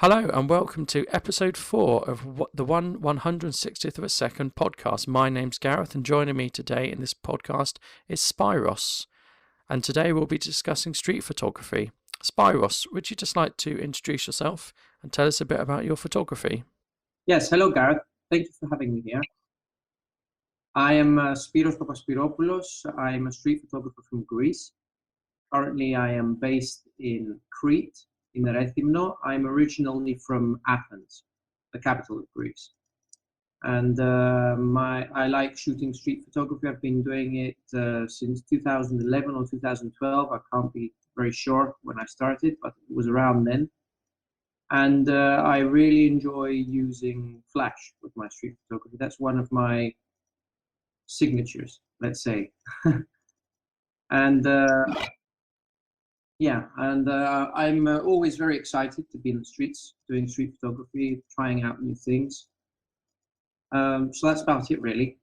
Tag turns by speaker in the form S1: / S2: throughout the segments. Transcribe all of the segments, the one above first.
S1: Hello and welcome to episode 4 of the 160th of a second podcast. My name's Gareth and joining me today in this podcast is Spyros. And today we'll be discussing street photography. Spyros, would you just like to introduce yourself and tell us a bit about your photography?
S2: Yes, hello Gareth. Thank you for having me here. I am Spyros Papaspiropoulos. I am a street photographer from Greece. Currently, I am based in Crete, in Rethymno. I'm originally from Athens, the capital of Greece. And I like shooting street photography. I've been doing it since 2011 or 2012. I can't be very sure when I started, but it was around then. And I really enjoy using flash with my street photography. That's one of my signatures, let's say. And I'm always very excited to be in the streets, doing street photography, trying out new things. So that's about it, really.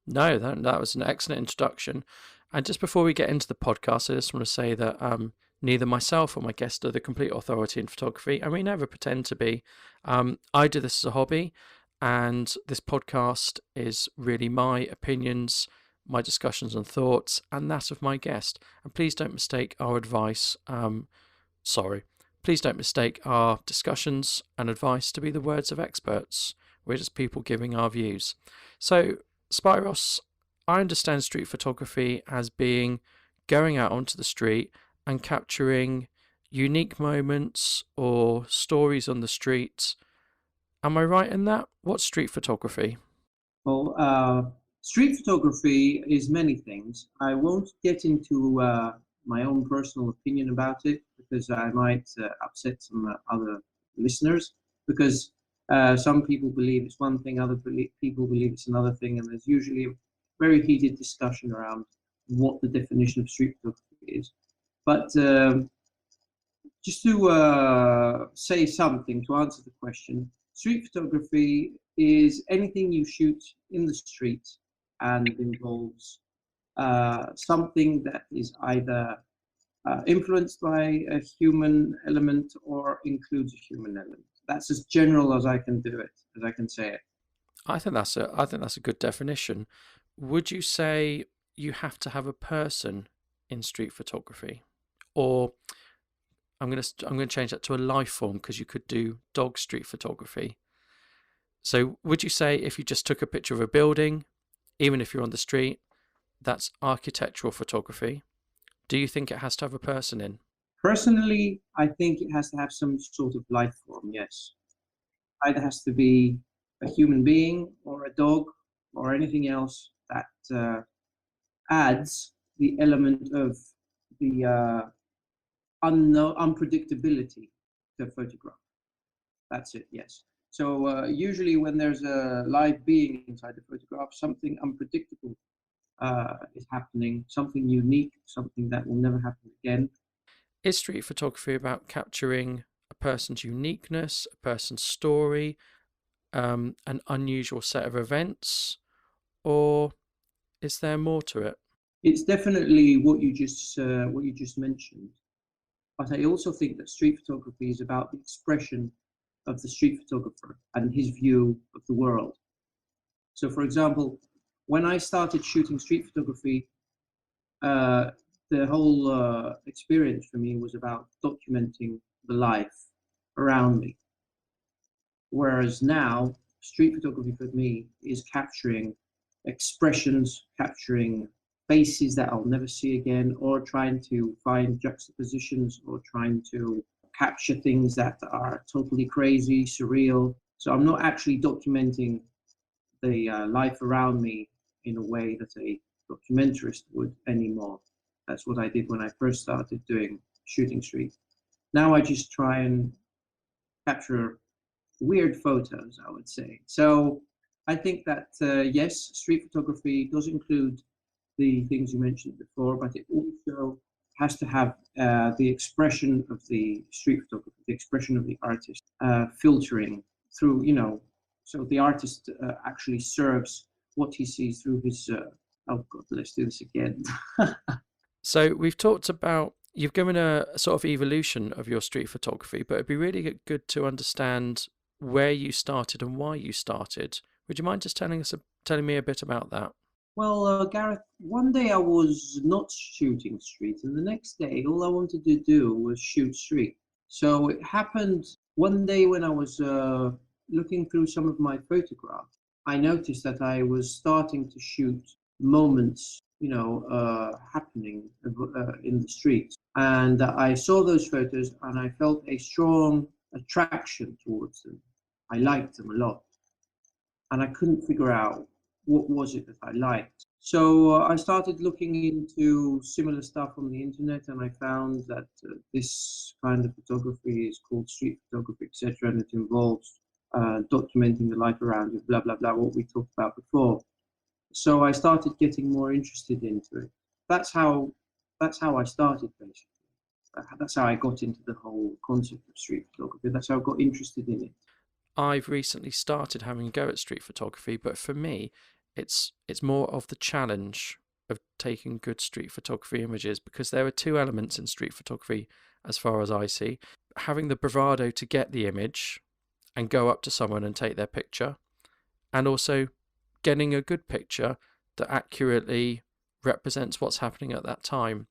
S1: No, that was an excellent introduction. And just before we get into the podcast, I just want to say that neither myself or my guest are the complete authority in photography, and we never pretend to be. I do this as a hobby, and this podcast is really my opinions, my discussions and thoughts, and that of my guest. And please don't mistake our advice. Please don't mistake our discussions and advice to be the words of experts. We're just people giving our views. So, Spyros, I understand street photography as being going out onto the street and capturing unique moments or stories on the street. Am I right in that? What's street photography?
S2: Well, street photography is many things. I won't get into my own personal opinion about it because I might upset some other listeners, because some people believe it's one thing, people believe it's another thing, and there's usually a very heated discussion around what the definition of street photography is. But just to say something to answer the question, street photography is anything you shoot in the street and involves something that is either influenced by a human element or includes a human element. That's as general as I can do it, as I can say it.
S1: I think that's a good definition. Would you say you have to have a person in street photography, or I'm going to change that to a life form, because you could do dog street photography. So would you say if you just took a picture of a building, even if you're on the street, that's architectural photography? Do you think it has to have a person in?
S2: Personally, I think it has to have some sort of life form, yes. Either has to be a human being or a dog or anything else that adds the element of the unpredictability to a photograph. That's it, yes. So usually when there's a live being inside the photograph, something unpredictable is happening, something unique, something that will never happen again.
S1: Is street photography about capturing a person's uniqueness, a person's story, an unusual set of events, or is there more to it?
S2: It's definitely what you just mentioned, but I also think that street photography is about the expression of the street photographer and his view of the world. So, for example, when I started shooting street photography, the whole experience for me was about documenting the life around me. Whereas now, street photography for me is capturing expressions, capturing faces that I'll never see again, or trying to find juxtapositions, or trying to capture things that are totally crazy, surreal. So I'm not actually documenting the life around me in a way that a documentarist would anymore. That's what I did when I first started doing shooting street. Now I just try and capture weird photos, I would say. So I think that yes, street photography does include the things you mentioned before, but it also has to have the expression of the street photographer, the expression of the artist, filtering through, so the artist actually serves what he sees through his, oh God, let's do this again.
S1: So we've talked about You've given a sort of evolution of your street photography, but it'd be really good to understand where you started and why you started. Would you mind just telling me a bit about that?
S2: Well, Gareth, one day I was not shooting street, and the next day all I wanted to do was shoot street. So it happened one day when I was looking through some of my photographs. I noticed that I was starting to shoot moments, happening in the street. And I saw those photos and I felt a strong attraction towards them. I liked them a lot. And I couldn't figure out what was it that I liked. So I started looking into similar stuff on the internet, and I found that this kind of photography is called street photography, etc., and it involves documenting the life around you, blah blah blah, what we talked about before. So I started getting more interested into it. That's how that's how I started basically. That's how I got into the whole concept of street photography. That's how I got interested in it.
S1: I've recently started having a go at street photography, but for me, it's more of the challenge of taking good street photography images, because there are two elements in street photography as far as I see. Having the bravado to get the image and go up to someone and take their picture, and also getting a good picture that accurately represents what's happening at that time.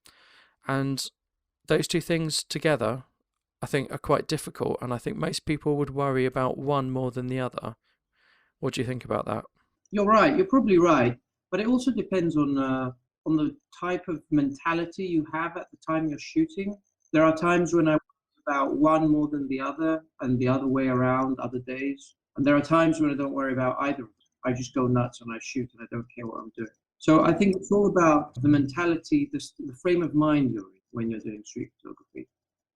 S1: And those two things together, I think, are quite difficult, and I think most people would worry about one more than the other. What do you think about that?
S2: You're right. You're probably right, but it also depends on the type of mentality you have at the time you're shooting. There are times when I worry about one more than the other, and the other way around other days. And there are times when I don't worry about either. I just go nuts and I shoot, and I don't care what I'm doing. So I think it's all about the mentality, the frame of mind you're in when you're doing street photography,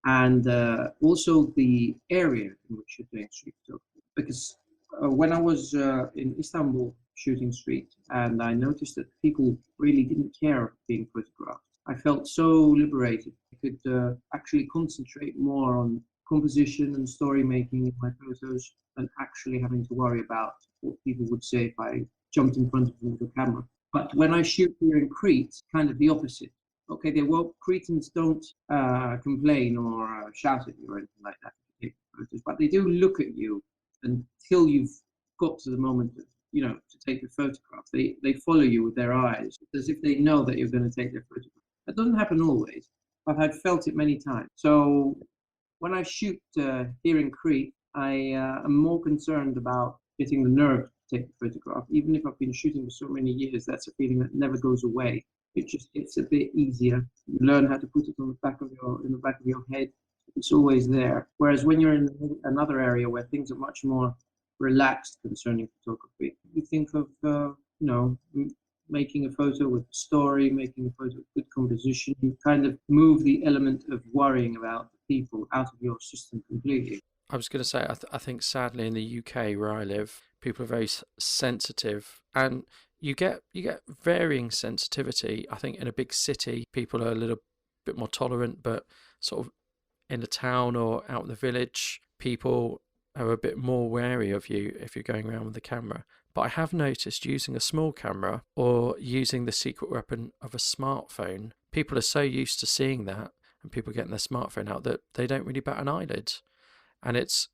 S2: and also the area in which you're doing street photography. Because when I was in Istanbul shooting street, and I noticed that people really didn't care being photographed, I felt so liberated. I could actually concentrate more on composition and story making in my photos than actually having to worry about what people would say if I jumped in front of them with a camera. But when I shoot here in Crete, kind of the opposite. Okay, Cretans don't complain or shout at you or anything like that, but they do look at you until you've got to the moment of, to take the photograph. They follow you with their eyes as if they know that you're going to take their photograph. That doesn't happen always, but I've felt it many times. So when I shoot here in Crete, I am more concerned about getting the nerve to take the photograph. Even if I've been shooting for so many years, that's a feeling that never goes away. It just gets a bit easier. You learn how to put it on the back of your head. It's always there. Whereas when you're in another area where things are much more relaxed concerning photography, you think of making a photo with story, making a photo with good composition. You kind of move the element of worrying about the people out of your system completely.
S1: I was going to say, I think sadly in the UK where I live, people are very sensitive, and you get varying sensitivity. I think in a big city, people are a little bit more tolerant, but sort of in a town or out in the village, people are a bit more wary of you if you're going around with a camera. But I have noticed using a small camera or using the secret weapon of a smartphone, people are so used to seeing that and people getting their smartphone out that they don't really bat an eyelid. And it's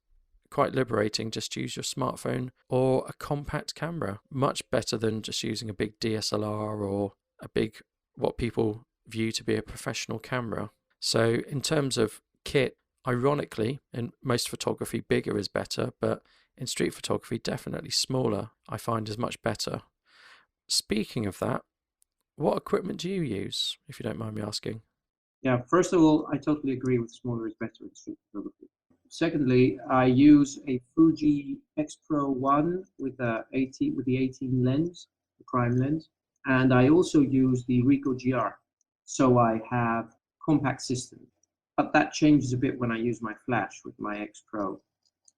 S1: quite liberating just to use your smartphone or a compact camera. Much better than just using a big DSLR or a big, what people view to be a professional camera. So in terms of kit, ironically, in most photography, bigger is better, but in street photography, definitely smaller, I find is much better. Speaking of that, what equipment do you use, if you don't mind me asking?
S2: Yeah, first of all, I totally agree with smaller is better in street photography. Secondly, I use a Fuji X Pro 1 with the 18 lens, the prime lens, and I also use the Ricoh GR. So I have compact system, but that changes a bit when I use my flash with my X Pro,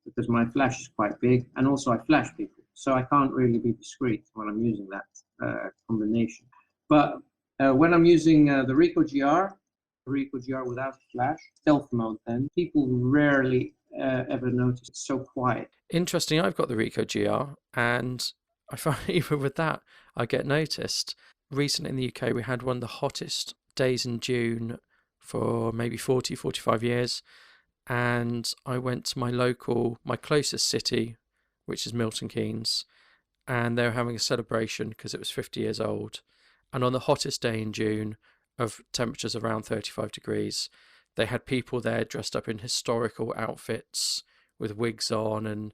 S2: because my flash is quite big, and also I flash people, so I can't really be discreet when I'm using that combination. But when I'm using the Ricoh GR without flash, stealth mode, then people rarely ever notice. It's so quiet.
S1: Interesting, I've got the Ricoh GR, and I find even with that, I get noticed. Recently in the UK, we had one of the hottest days in June for maybe 40, 45 years. And I went to my closest city, which is Milton Keynes, and they were having a celebration because it was 50 years old. And on the hottest day in June, of temperatures around 35 degrees, they had people there dressed up in historical outfits with wigs on and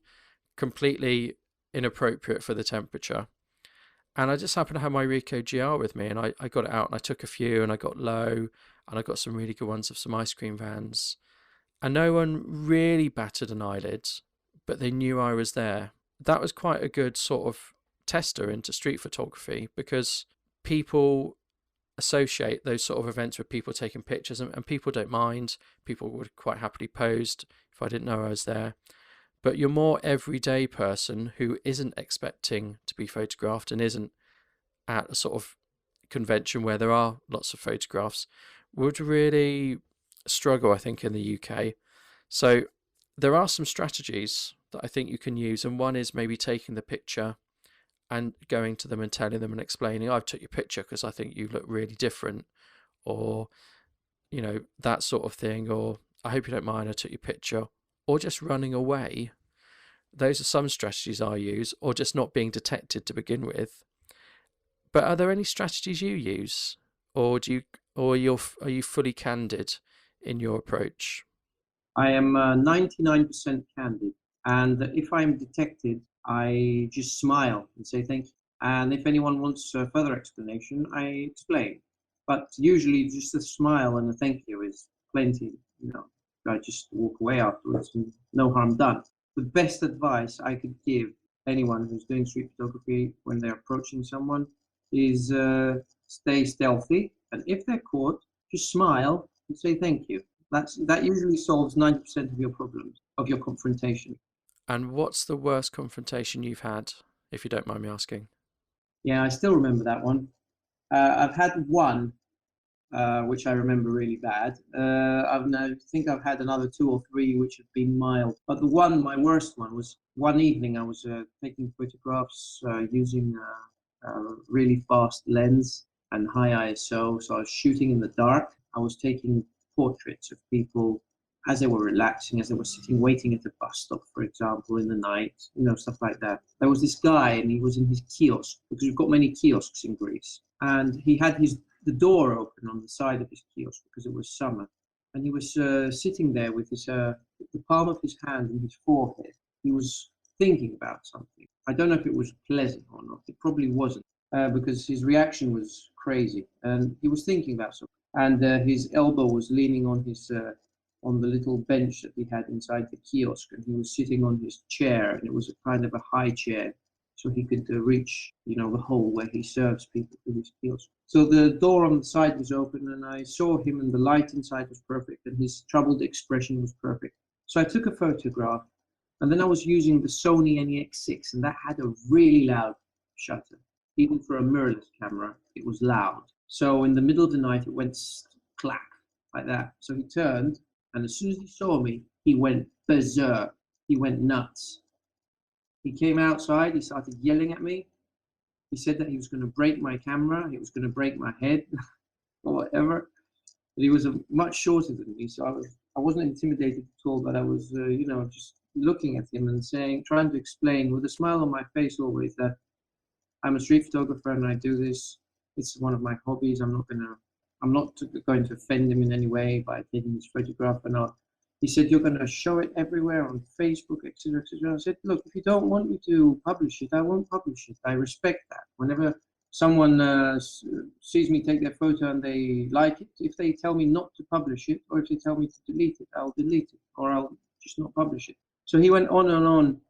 S1: completely inappropriate for the temperature. And I just happened to have my Ricoh GR with me, and I got it out and I took a few, and I got low, and I got some really good ones of some ice cream vans. And no one really batted an eyelid, but they knew I was there. That was quite a good sort of tester into street photography, because people associate those sort of events with people taking pictures, and people don't mind. People would quite happily posed if I didn't know I was there. But your more everyday person who isn't expecting to be photographed and isn't at a sort of convention where there are lots of photographs would really struggle, I think, in the UK. So there are some strategies that I think you can use, and one is maybe taking the picture and going to them and telling them and explaining, I've took your picture because I think you look really different, or that sort of thing, or I hope you don't mind, I took your picture, or just running away. Those are some strategies I use, or just not being detected to begin with. But are there any strategies you use, or are you fully candid in your approach?
S2: I am 99% candid, and if I'm detected, I just smile and say thank you. And if anyone wants further explanation, I explain. But usually, just a smile and a thank you is plenty. I just walk away afterwards, and no harm done. The best advice I could give anyone who's doing street photography when they're approaching someone is stay stealthy, and if they're caught, just smile and say thank you. That usually solves 90% of your problems, of your confrontation.
S1: And what's the worst confrontation you've had, if you don't mind me asking?
S2: Yeah, I still remember that one. I've had one which I remember really bad. I think I've had another two or three which have been mild. But my worst one, was one evening I was taking photographs using a really fast lens and high ISO. So I was shooting in the dark. I was taking portraits of people as they were relaxing, as they were sitting waiting at the bus stop, for example, in the night, stuff like that. There was this guy, and he was in his kiosk, because we've got many kiosks in Greece, and he had the door open on the side of his kiosk because it was summer, and he was sitting there with the palm of his hand in his forehead. He was thinking about something. I don't know if it was pleasant or not. It probably wasn't, because his reaction was crazy, and he was thinking about something. And his elbow was leaning on the little bench that he had inside the kiosk, and he was sitting on his chair, and it was a kind of a high chair, so he could reach, the hole where he serves people through his kiosk. So the door on the side was open, and I saw him, and the light inside was perfect, and his troubled expression was perfect. So I took a photograph, and then I was using the Sony NEX6, and that had a really loud shutter. Even for a mirrorless camera, it was loud. So in the middle of the night, it went clack, like that. So he turned, and as soon as he saw me, he went berserk. He went nuts. He came outside, he started yelling at me. He said that he was going to break my camera, he was going to break my head, or whatever. But he was much shorter than me, so I wasn't intimidated at all, but I was, just looking at him and trying to explain with a smile on my face always that I'm a street photographer and I do this. It's one of my hobbies. I'm not going to offend him in any way by taking this photograph or not. He said, you're going to show it everywhere on Facebook, etc., etc. I said, look, if you don't want me to publish it, I won't publish it. I respect that. Whenever someone sees me take their photo and they like it, if they tell me not to publish it, or if they tell me to delete it, I'll delete it, or I'll just not publish it. So he went on and on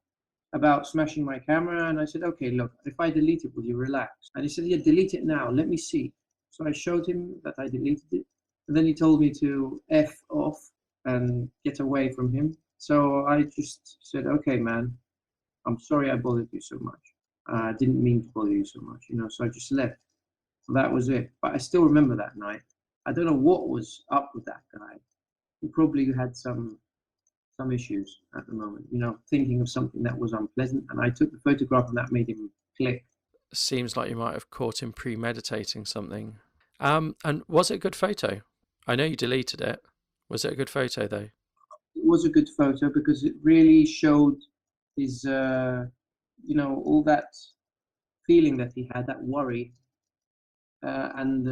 S2: about smashing my camera, and I said, okay, look, if I delete it, will you relax? And he said, yeah, delete it now, let me see. So I showed him that I deleted it, and then he told me to F off and get away from him. So I just said, okay, man, I'm sorry I bothered you so much. I didn't mean to bother you so much, so I just left. So that was it. But I still remember that night. I don't know what was up with that guy. He probably had some issues at the moment, thinking of something that was unpleasant. And I took the photograph, and that made him click.
S1: Seems like you might have caught him premeditating something. And was it a good photo? I know you deleted it. Was it a good photo though?
S2: It was a good photo because it really showed his, all that feeling that he had, that worry, and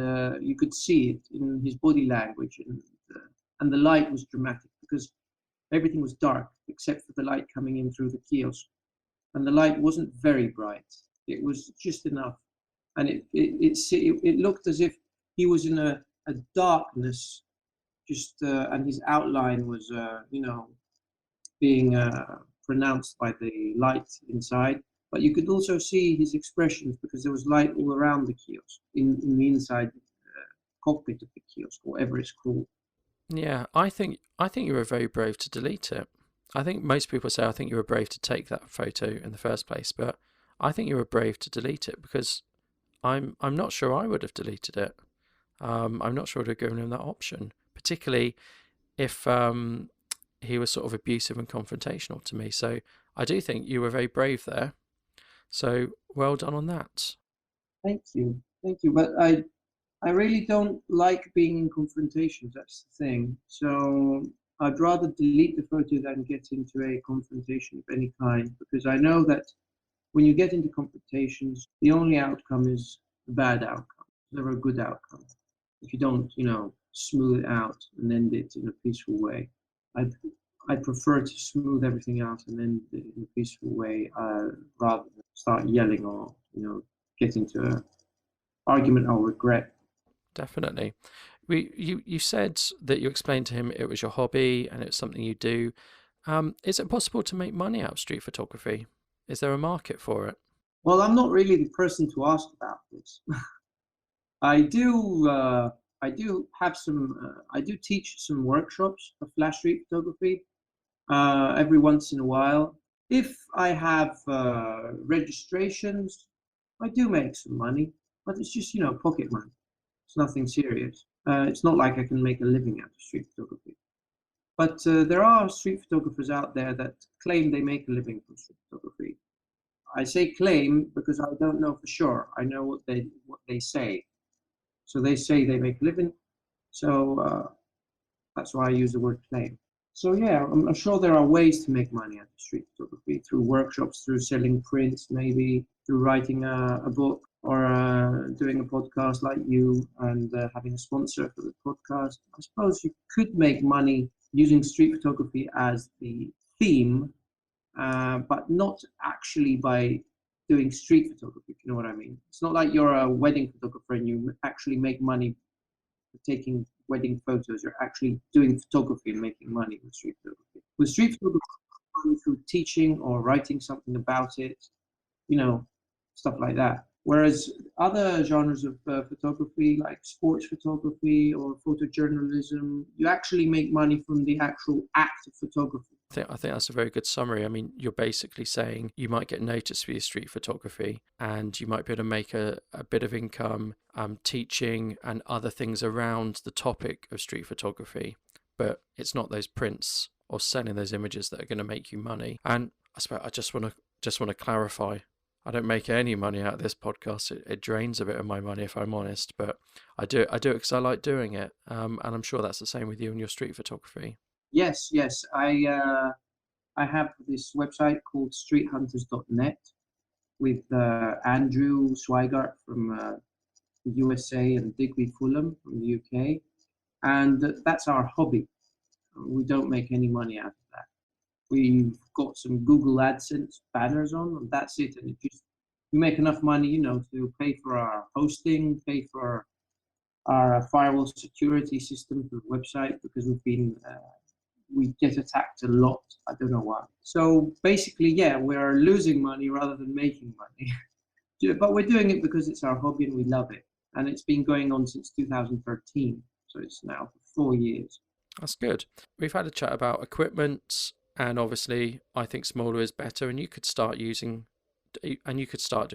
S2: you could see it in his body language, and the light was dramatic because everything was dark except for the light coming in through the kiosk, and the light wasn't very bright. It was just enough, and it looked as if he was in a darkness, just and his outline was being pronounced by the light inside. But you could also see his expressions because there was light all around the kiosk, in the inside cockpit of the kiosk, whatever it's called.
S1: Yeah, I think you were very brave to delete it. I think most people say I think you were brave to take that photo in the first place, but I think you were brave to delete it because I'm not sure I would have deleted it. I'm not sure I would have given him that option, particularly if he was sort of abusive and confrontational to me. So I do think you were very brave there. So well done on that.
S2: Thank you. But I really don't like being in confrontations. That's the thing. So I'd rather delete the photo than get into a confrontation of any kind because I know that when you get into confrontations, the only outcome is a bad outcome, never a good outcome. If you don't, smooth it out and end it in a peaceful way. I I prefer to smooth everything out and end it in a peaceful way, rather than start yelling or get into an argument I'll regret.
S1: Definitely. You said that you explained to him it was your hobby and it's something you do. Is it possible to make money out of street photography? Is there a market for it?
S2: Well, I'm not really the person to ask about this. I do. I do have some. I do teach some workshops of flash street photography every once in a while. If I have registrations, I do make some money, but it's just pocket money. It's nothing serious. It's not like I can make a living out of street photography. But there are street photographers out there that claim they make a living from street photography. I say claim because I don't know for sure. I know what they say. So they say they make a living. So that's why I use the word claim. So yeah, I'm sure there are ways to make money out of street photography through workshops, through selling prints, maybe through writing a book or doing a podcast like you and having a sponsor for the podcast. I suppose you could make money using street photography as the theme, but not actually by doing street photography, if you know what I mean. It's not like you're a wedding photographer and you actually make money taking wedding photos. You're actually doing photography and making money with street photography. With street photography, through teaching or writing something about it, you know, stuff like that. Whereas other genres of photography, like sports photography or photojournalism, you actually make money from the actual act of photography.
S1: I think that's a very good summary. I mean, you're basically saying you might get noticed for your street photography and you might be able to make a bit of income teaching and other things around the topic of street photography, but it's not those prints or selling those images that are going to make you money. And I suppose I just want to clarify. I don't make any money out of this podcast. It drains a bit of my money if I'm honest, but I do it because I like doing it, and I'm sure that's the same with you and your street photography.
S2: Yes. I have this website called StretHunters.net with Andrew Swigart from the USA and Digby Fulham from the UK, and that's our hobby. We don't make any money out of that. We've got some Google AdSense banners on, and that's it. And it just we make enough money, to pay for our hosting, pay for our firewall security system for the website because we get attacked a lot. I don't know why. So basically, yeah, we're losing money rather than making money. But we're doing it because it's our hobby and we love it. And it's been going on since 2013. So it's now for 4 years.
S1: That's good. We've had a chat about equipment, and obviously, I think smaller is better. And you could start doing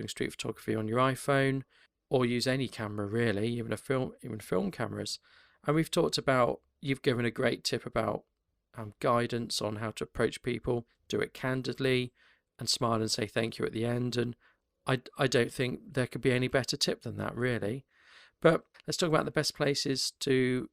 S1: street photography on your iPhone, or use any camera really, even film cameras. And we've talked about you've given a great tip about guidance on how to approach people, do it candidly, and smile and say thank you at the end. And I don't think there could be any better tip than that, really. But let's talk about the best places to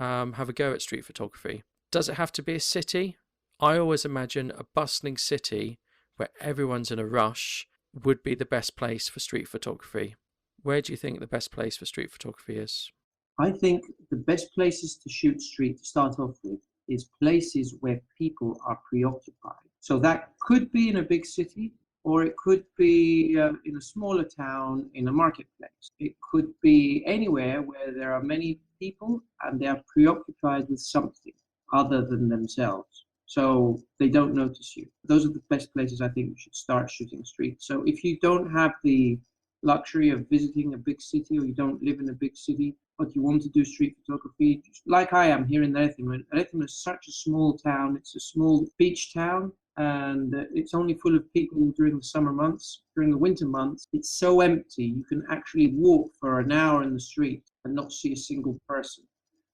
S1: have a go at street photography. Does it have to be a city? I always imagine a bustling city where everyone's in a rush would be the best place for street photography. Where do you think the best place for street photography is?
S2: I think the best places to shoot street to start off with is places where people are preoccupied. So that could be in a big city, or it could be in a smaller town in a marketplace. It could be anywhere where there are many people and they are preoccupied with something other than themselves. So they don't notice you. Those are the best places I think you should start shooting street. So if you don't have the luxury of visiting a big city, or you don't live in a big city, but you want to do street photography, just like I am here in Rethymno. Rethymno is such a small town. It's a small beach town, and it's only full of people during the summer months. During the winter months, it's so empty. You can actually walk for an hour in the street and not see a single person.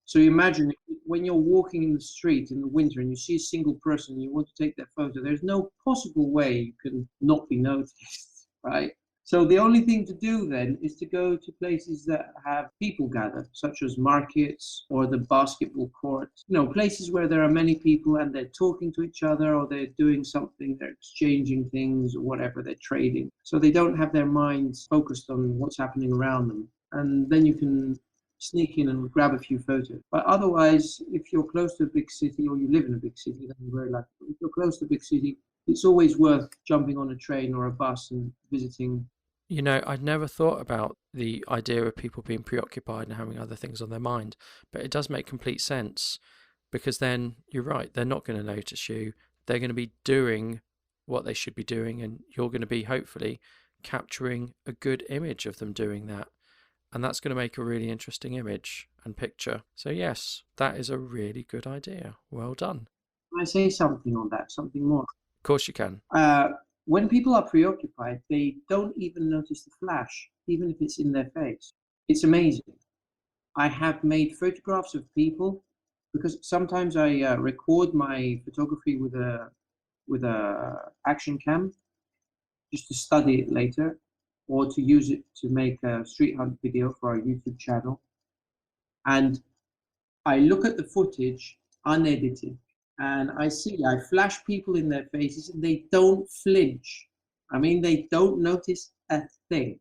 S2: So you imagine when you're walking in the street in the winter and you see a single person and you want to take their photo, there's no possible way you can not be noticed, right? So the only thing to do then is to go to places that have people gather, such as markets or the basketball court, places where there are many people and they're talking to each other, or they're doing something, they're exchanging things or whatever, they're trading. So they don't have their minds focused on what's happening around them. And then you can sneak in and grab a few photos. But otherwise, if you're close to a big city or you live in a big city, then you're very lucky. If you're close to a big city, it's always worth jumping on a train or a bus and visiting.
S1: I'd never thought about the idea of people being preoccupied and having other things on their mind, but it does make complete sense, because then you're right, they're not going to notice you. They're going to be doing what they should be doing, and you're going to be hopefully capturing a good image of them doing that. And that's going to make a really interesting image and picture. So, yes, that is a really good idea. Well done.
S2: Can I say something on that, something more?
S1: Of course, you can.
S2: When people are preoccupied, they don't even notice the flash, even if it's in their face. It's amazing. I have made photographs of people, because sometimes I record my photography with a action cam just to study it later, or to use it to make a street hunt video for our YouTube channel. And I look at the footage unedited, and I flash people in their faces and they don't flinch. I mean, they don't notice a thing.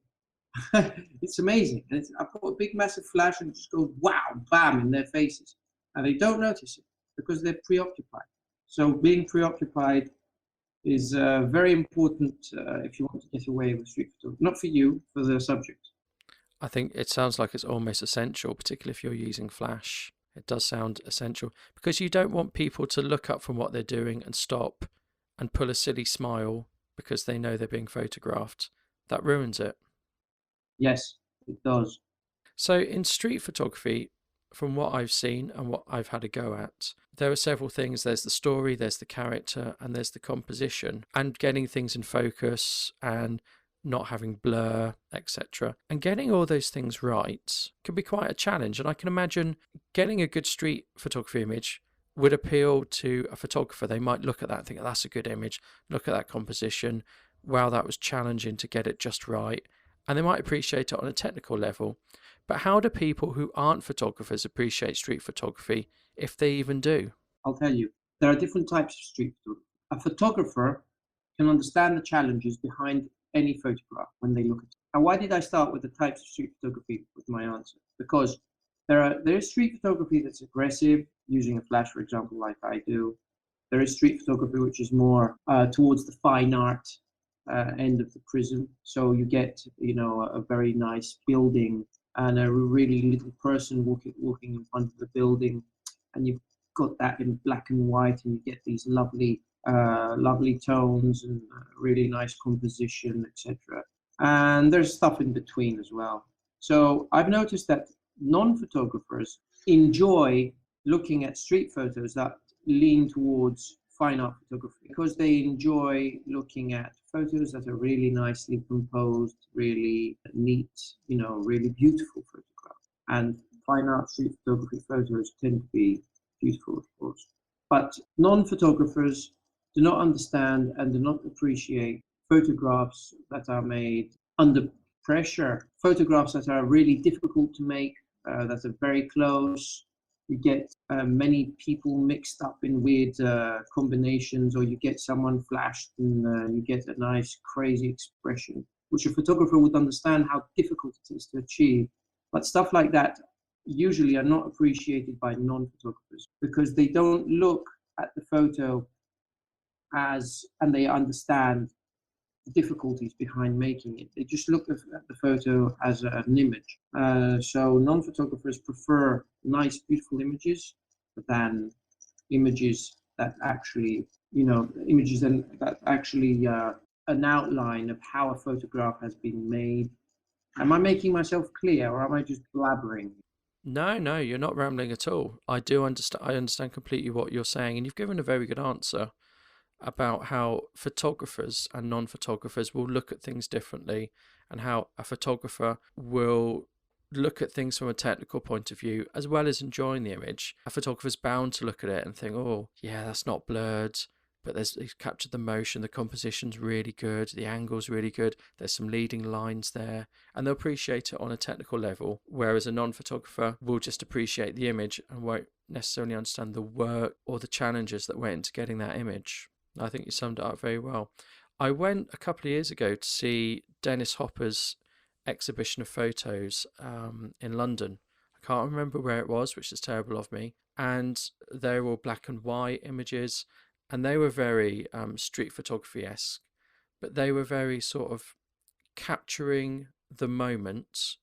S2: It's amazing. And I put a big massive flash and it just goes wow, bam in their faces. And they don't notice it because they're preoccupied. So being preoccupied is very important if you want to get away with street photography. Not for you, for the subject.
S1: I think it sounds like it's almost essential, particularly if you're using flash. It does sound essential, because you don't want people to look up from what they're doing and stop and pull a silly smile because they know they're being photographed. That ruins it.
S2: Yes, it does.
S1: So in street photography, from what I've seen and what I've had a go at, there are several things. There's the story, there's the character, and there's the composition, and getting things in focus and not having blur, etc. And getting all those things right can be quite a challenge. And I can imagine getting a good street photography image would appeal to a photographer. They might look at that and think, that's a good image, look at that composition, wow, that was challenging to get it just right. And they might appreciate it on a technical level. But how do people who aren't photographers appreciate street photography, if they even do?
S2: I'll tell you, there are different types of street photography. A photographer can understand the challenges behind any photograph when they look at it. And why did I start with the types of street photography with my answer? Because there is street photography that's aggressive, using a flash, for example, like I do. There is street photography which is more towards the fine art end of the prism. So you get, a very nice building and a really little person walking in front of the building, and you've got that in black and white, and you get these lovely tones and really nice composition, etc. And there's stuff in between as well. So I've noticed that non-photographers enjoy looking at street photos that lean towards fine art photography, because they enjoy looking at photos that are really nicely composed, really neat, really beautiful photographs. And fine art street photography photos tend to be beautiful, of course. But non-photographers do not understand and do not appreciate photographs that are made under pressure, photographs that are really difficult to make, that are very close, you get many people mixed up in weird combinations, or you get someone flashed and you get a nice crazy expression, which a photographer would understand how difficult it is to achieve. But stuff like that usually are not appreciated by non-photographers because they don't look at the photo and they understand the difficulties behind making it. They just look at the photo as an image. So non-photographers prefer nice, beautiful images than images that actually, images that actually an outline of how a photograph has been made. Am I making myself clear, or am I just blabbering?
S1: No, no, you're not rambling at all. I do understand. I understand completely what you're saying, and you've given a very good answer about how photographers and non-photographers will look at things differently, and how a photographer will look at things from a technical point of view as well as enjoying the image. A photographer's bound to look at it and think, oh yeah, that's not blurred, but he's captured the motion, the composition's really good, the angle's really good, there's some leading lines there, and they'll appreciate it on a technical level, whereas a non-photographer will just appreciate the image and won't necessarily understand the work or the challenges that went into getting that image. I think you summed it up very well. I went a couple of years ago to see Dennis Hopper's exhibition of photos in London. I can't remember where it was, which is terrible of me. And they were all black and white images, and they were very street photography-esque, but they were very sort of capturing the moment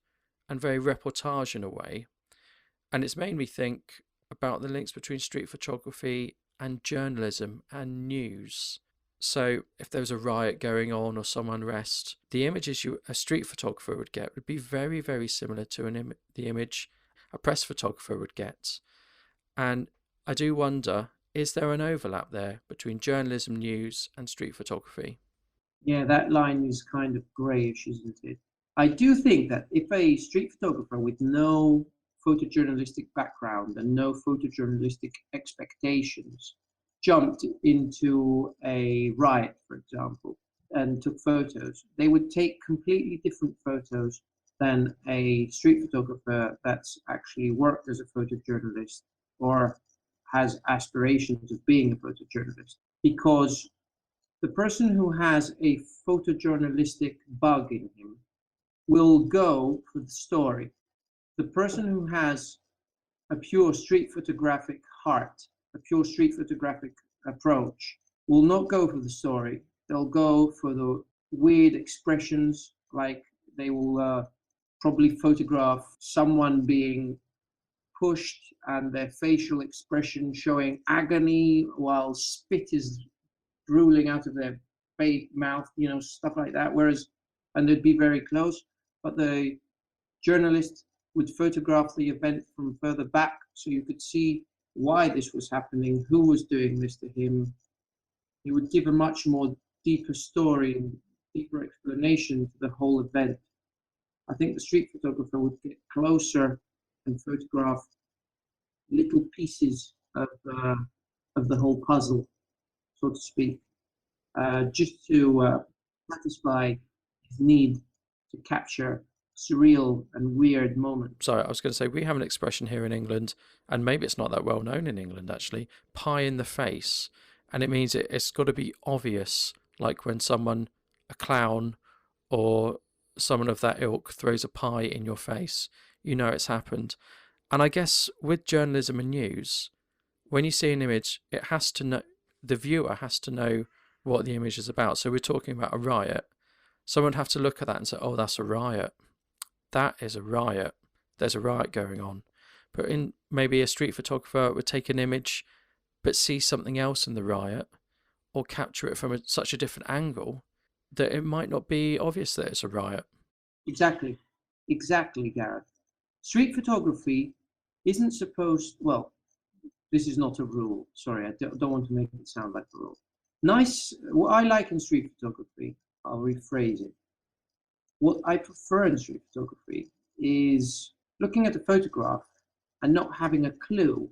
S1: and very reportage in a way. And it's made me think about the links between street photography and journalism and news. So if there was a riot going on or some unrest, the images a street photographer would get would be very, very similar to the image a press photographer would get. And I do wonder, is there an overlap there between journalism, news, and street photography?
S2: Yeah, that line is kind of grayish, isn't it? I do think that if a street photographer with no photojournalistic background and no photojournalistic expectations jumped into a riot, for example, and took photos, they would take completely different photos than a street photographer that's actually worked as a photojournalist or has aspirations of being a photojournalist. Because the person who has a photojournalistic bug in him will go for the story. The person who has a pure street photographic heart, a pure street photographic approach, will not go for the story. They'll go for the weird expressions, like they will probably photograph someone being pushed and their facial expression showing agony while spit is drooling out of their mouth, stuff like that. And they'd be very close, but the journalist would photograph the event from further back so you could see why this was happening, who was doing this to him. He would give a much more deeper story and deeper explanation to the whole event. I think the street photographer would get closer and photograph little pieces of the whole puzzle, so to speak, just to satisfy his need to capture surreal and weird moments.
S1: Sorry, I was going to say, we have an expression here in England, and maybe it's not that well known in England actually, pie in the face. And it means it's got to be obvious, like when a clown or someone of that ilk throws a pie in your face, you know it's happened. And I guess with journalism and news, when you see an image, it has to know, the viewer has to know what the image is about. So we're talking about a riot. Someone would have to look at that and say, oh, that's a riot. That is a riot. There's a riot going on. But maybe a street photographer would take an image but see something else in the riot, or capture it from such a different angle that it might not be obvious that it's a riot.
S2: Exactly, Gareth. Street photography isn't supposed, well, this is not a rule. Sorry, I don't want to make it sound like a rule. What I like in street photography, I'll rephrase it. What I prefer in street photography is looking at the photograph and not having a clue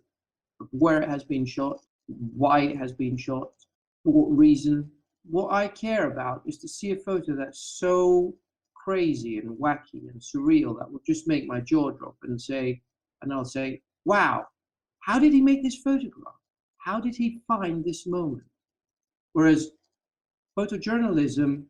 S2: of where it has been shot, why it has been shot, for what reason. What I care about is to see a photo that's so crazy and wacky and surreal that will just make my jaw drop and I'll say, wow, How did he make this photograph? How did he find this moment? Whereas photojournalism,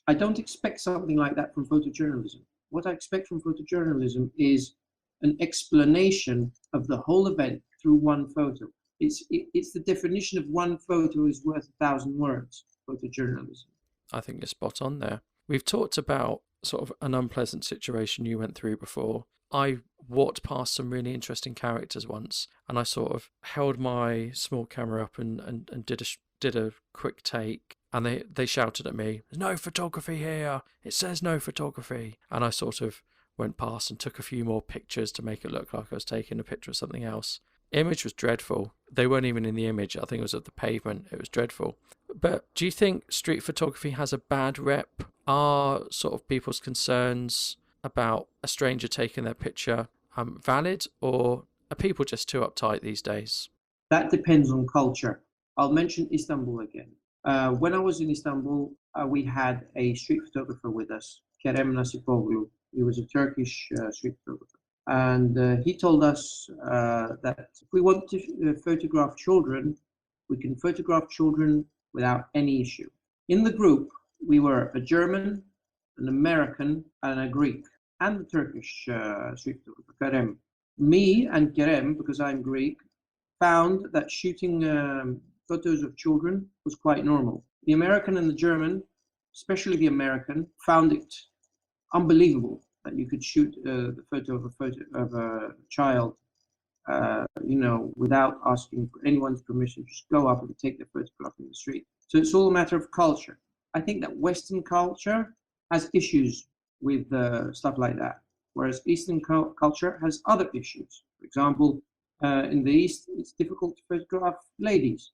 S2: I don't expect something like that from photojournalism. What I expect from photojournalism is an explanation of the whole event through one photo. It's the definition of one photo is worth 1,000 words, photojournalism.
S1: I think you're spot on there. We've talked about sort of an unpleasant situation you went through before. I walked past some really interesting characters once, and I sort of held my small camera up and did a quick take, and they shouted at me, "There's no photography here! It says no photography!" And I sort of went past and took a few more pictures to make it look like I was taking a picture of something else. Image was dreadful. They weren't even in the image. I think it was of the pavement. It was dreadful. But do you think street photography has a bad rep? Are sort of people's concerns about a stranger taking their picture valid, or are people just too uptight these days?
S2: That depends on culture. I'll mention Istanbul again. When I was in Istanbul, we had a street photographer with us, Kerem Nasipoglu. He was a Turkish street photographer. And he told us that if we want to photograph children, we can photograph children without any issue. In the group, we were a German, an American, and a Greek, and the Turkish street photographer, Kerem. Me and Kerem, because I'm Greek, found that shooting photos of children was quite normal. The American and the German, especially the American, found it unbelievable that you could shoot the photo of a child, without asking for anyone's permission. Just go up and take the photograph in the street. So it's all a matter of culture. I think that Western culture has issues with stuff like that, whereas Eastern culture has other issues. For example, in the East, it's difficult to photograph ladies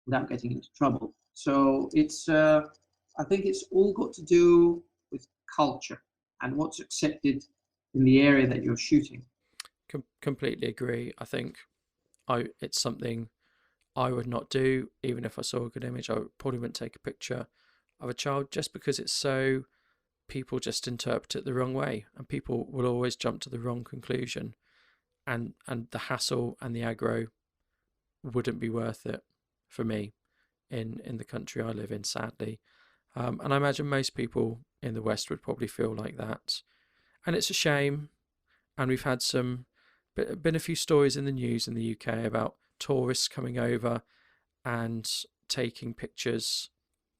S2: without getting into trouble. So I think it's all got to do with culture and what's accepted in the area that you're shooting.
S1: Completely agree. I think it's something I would not do, even if I saw a good image. I probably wouldn't take a picture of a child just because it's so, people just interpret it the wrong way, and people will always jump to the wrong conclusion, and the hassle and the aggro wouldn't be worth it for me in the country I live in, sadly. And I imagine most people in the West would probably feel like that. And it's a shame. And we've had been a few stories in the news in the UK about tourists coming over and taking pictures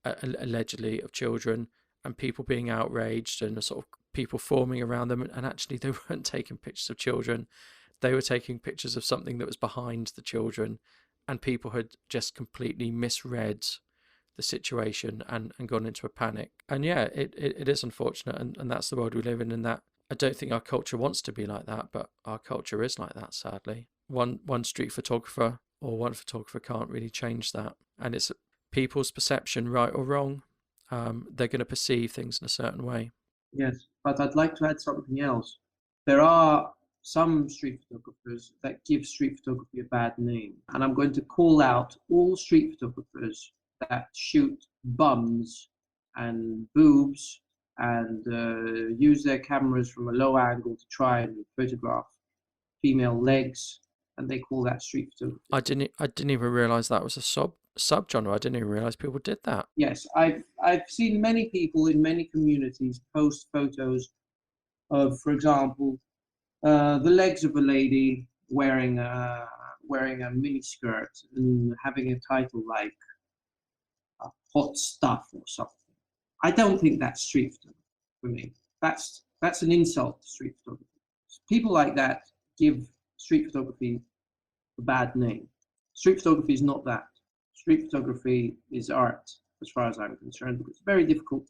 S1: allegedly of children, and people being outraged and sort of people forming around them. And actually, they weren't taking pictures of children. They were taking pictures of something that was behind the children, and people had just completely misread the situation and gone into a panic. And yeah, it is unfortunate, and that's the world we live in, and that I don't think our culture wants to be like that, but our culture is like that, sadly. One street photographer or one photographer can't really change that. And it's people's perception, right or wrong. They're going to perceive things in a certain way.
S2: Yes, but I'd like to add something else. There are some street photographers that give street photography a bad name. And I'm going to call out all street photographers that shoot bums and boobs and use their cameras from a low angle to try and photograph female legs, and they call that street photography.
S1: I didn't even realize that was a subgenre. I didn't even realize people did that.
S2: Yes, I've seen many people in many communities post photos of, for example, the legs of a lady wearing a mini skirt and having a title like "Hot Stuff" or something. I don't think that's street photography for me. That's an insult to street photography. People like that give street photography a bad name. Street photography is not that. Street photography is art, as far as I'm concerned, because it's very difficult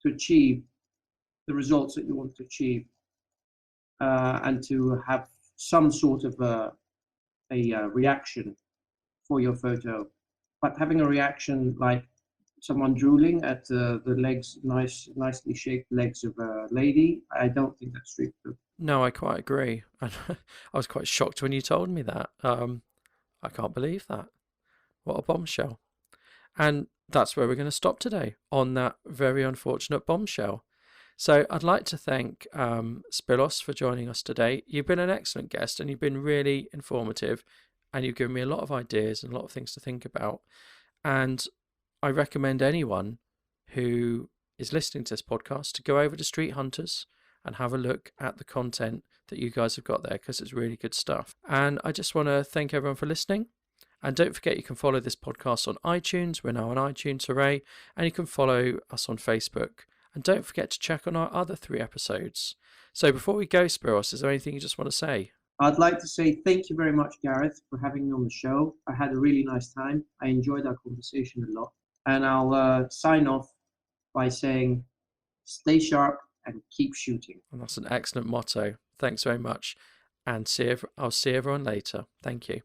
S2: to achieve the results that you want to achieve, and to have some sort of a reaction for your photo. But having a reaction like someone drooling at the legs, nicely shaped legs of a lady, I don't think that's street photography.
S1: No, I quite agree. And I was quite shocked when you told me that. I can't believe that. What a bombshell. And that's where we're going to stop today, on that very unfortunate bombshell. So I'd like to thank Spyros for joining us today. You've been an excellent guest and you've been really informative, and you've given me a lot of ideas and a lot of things to think about. And I recommend anyone who is listening to this podcast to go over to StretHunters and have a look at the content that you guys have got there, because it's really good stuff. And I just want to thank everyone for listening. And don't forget, you can follow this podcast on iTunes. We're now on iTunes, hooray. And you can follow us on Facebook. And don't forget to check on our other 3 episodes. So before we go, Spiros, is there anything you just want to say?
S2: I'd like to say thank you very much, Gareth, for having me on the show. I had a really nice time. I enjoyed our conversation a lot. And I'll sign off by saying, stay sharp and keep shooting.
S1: And that's an excellent motto. Thanks very much. And I'll see everyone later. Thank you.